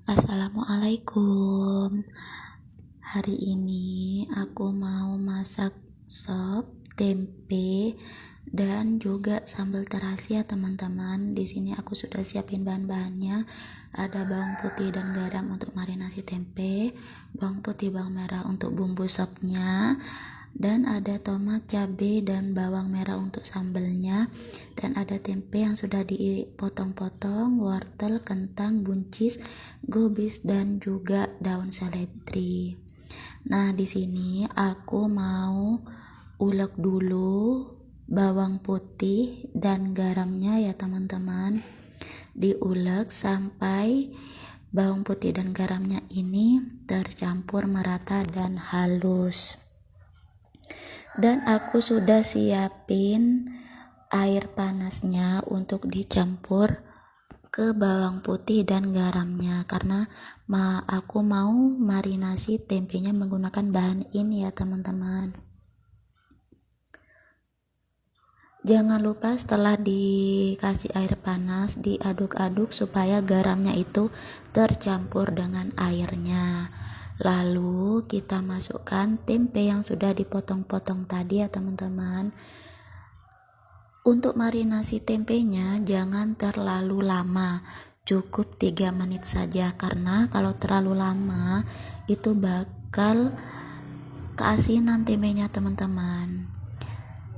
Assalamualaikum. Hari ini aku mau masak sop, tempe, dan juga sambal terasi ya teman-teman. Di sini aku sudah siapin bahan-bahannya. Ada bawang putih dan garam untuk marinasi tempe, bawang putih, bawang merah untuk bumbu sopnya, dan ada tomat, cabai, dan bawang merah untuk sambalnya, dan ada tempe yang sudah dipotong-potong, wortel, kentang, buncis, gobis, dan juga daun seledri. Nah, di sini aku mau ulek dulu bawang putih dan garamnya ya teman-teman. Diulek sampai bawang putih dan garamnya ini tercampur merata dan halus. Dan aku sudah siapin air panasnya untuk dicampur ke bawang putih dan garamnya, karena aku mau marinasi tempenya menggunakan bahan ini ya teman-teman. Jangan lupa setelah dikasih air panas diaduk-aduk supaya garamnya itu tercampur dengan airnya. Lalu kita masukkan tempe yang sudah dipotong-potong tadi ya teman-teman. Untuk marinasi tempenya jangan terlalu lama, cukup 3 menit saja, karena kalau terlalu lama itu bakal keasinan tempenya teman-teman.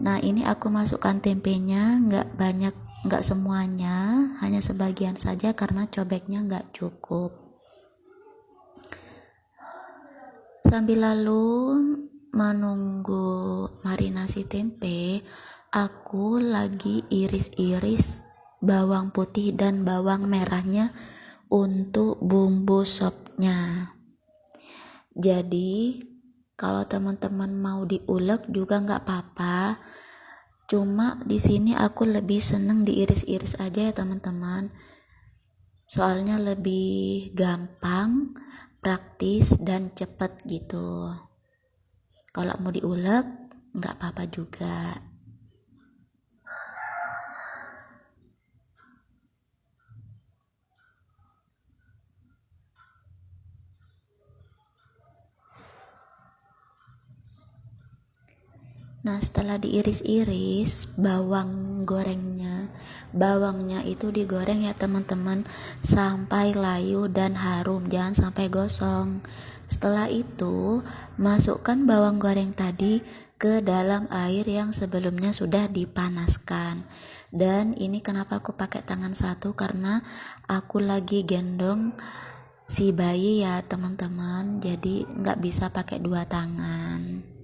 Nah, ini aku masukkan tempenya nggak banyak, nggak semuanya, hanya sebagian saja karena cobeknya nggak cukup. Sambil lalu menunggu marinasi tempe, aku lagi iris-iris bawang putih dan bawang merahnya untuk bumbu sopnya. Jadi kalau teman-teman mau diulek juga nggak apa-apa. Cuma di sini aku lebih seneng diiris-iris aja ya teman-teman. Soalnya lebih gampang, praktis, dan cepat gitu. Kalau mau diulek nggak apa-apa juga. Nah, setelah diiris-iris bawangnya itu digoreng ya teman-teman sampai layu dan harum, jangan sampai gosong. Setelah itu masukkan bawang goreng tadi ke dalam air yang sebelumnya sudah dipanaskan. Dan ini kenapa aku pakai tangan satu, karena aku lagi gendong si bayi ya teman-teman, jadi nggak bisa pakai 2 tangan.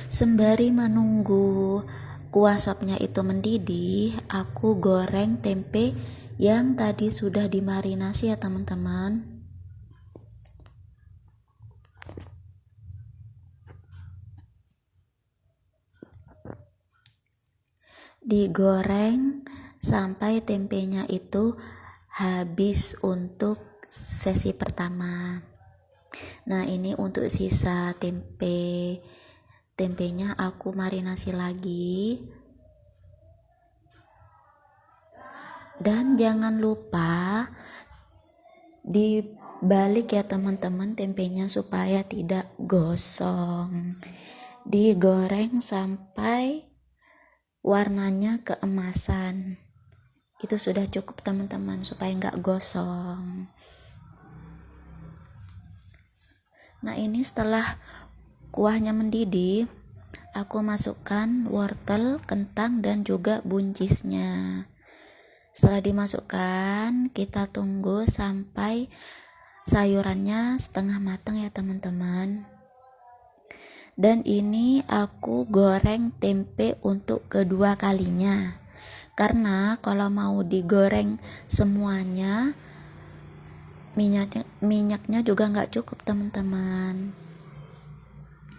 Sembari menunggu kuah sopnya itu mendidih, aku goreng tempe yang tadi sudah dimarinasi ya teman-teman. Digoreng sampai tempenya itu habis untuk sesi pertama. Nah, ini untuk sisa tempenya aku marinasi lagi. Dan jangan lupa dibalik ya teman-teman tempenya supaya tidak gosong. Digoreng sampai warnanya keemasan. Itu sudah cukup teman-teman supaya nggak gosong. Nah, ini setelah kuahnya mendidih, aku masukkan wortel, kentang, dan juga buncisnya. Setelah dimasukkan, kita tunggu sampai sayurannya setengah matang ya teman-teman. Dan ini aku goreng tempe untuk kedua kalinya, karena kalau mau digoreng semuanya minyaknya juga nggak cukup teman-teman,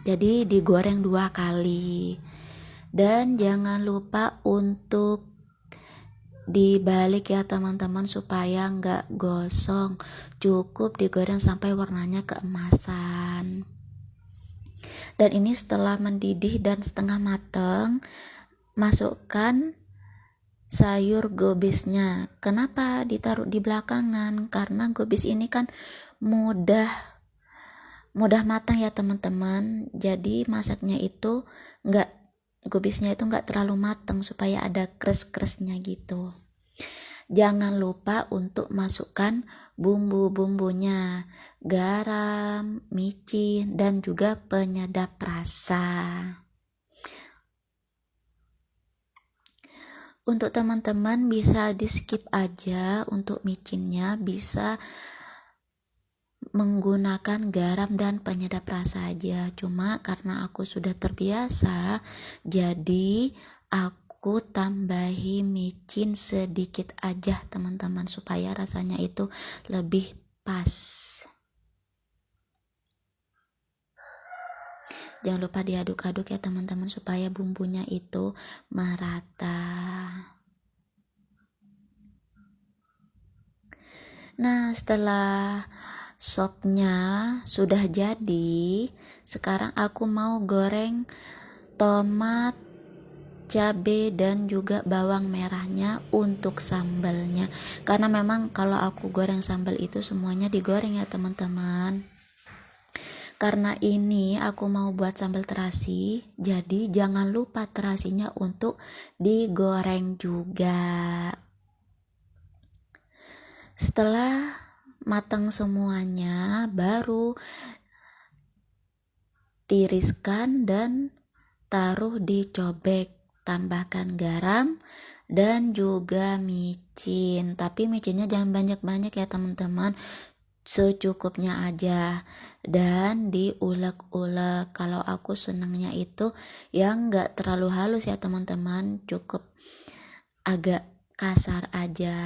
jadi digoreng 2 kali. Dan jangan lupa untuk dibalik ya teman-teman supaya nggak gosong, cukup digoreng sampai warnanya keemasan. Dan ini setelah mendidih dan setengah matang, masukkan sayur gobisnya. Kenapa ditaruh di belakangan? Karena gobis ini kan mudah matang ya teman-teman. Jadi masaknya itu gobisnya itu nggak terlalu matang supaya ada kres-kresnya gitu. Jangan lupa untuk masukkan bumbu-bumbunya, garam, micin, dan juga penyedap rasa. Untuk teman-teman bisa di skip aja untuk micinnya, bisa menggunakan garam dan penyedap rasa aja. Cuma karena aku sudah terbiasa, jadi aku tambahi micin sedikit aja teman-teman, supaya rasanya itu lebih pas. Jangan lupa diaduk-aduk ya teman-teman, supaya bumbunya itu merata. Nah, setelah sopnya sudah jadi, sekarang aku mau goreng tomat, cabai, dan juga bawang merahnya untuk sambalnya. Karena memang kalau aku goreng sambal itu semuanya digoreng ya teman-teman. Karena ini aku mau buat sambal terasi, jadi jangan lupa terasinya untuk digoreng juga. Setelah matang semuanya, baru tiriskan dan taruh di cobek. Tambahkan garam dan juga micin. Tapi micinnya jangan banyak-banyak ya teman-teman, secukupnya aja. Dan diulek-ulek. Kalau aku senangnya itu yang gak terlalu halus ya teman-teman, cukup agak kasar aja.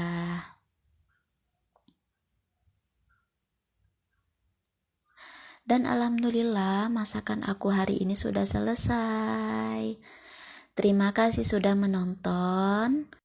Dan alhamdulillah masakan aku hari ini sudah selesai. Terima kasih sudah menonton.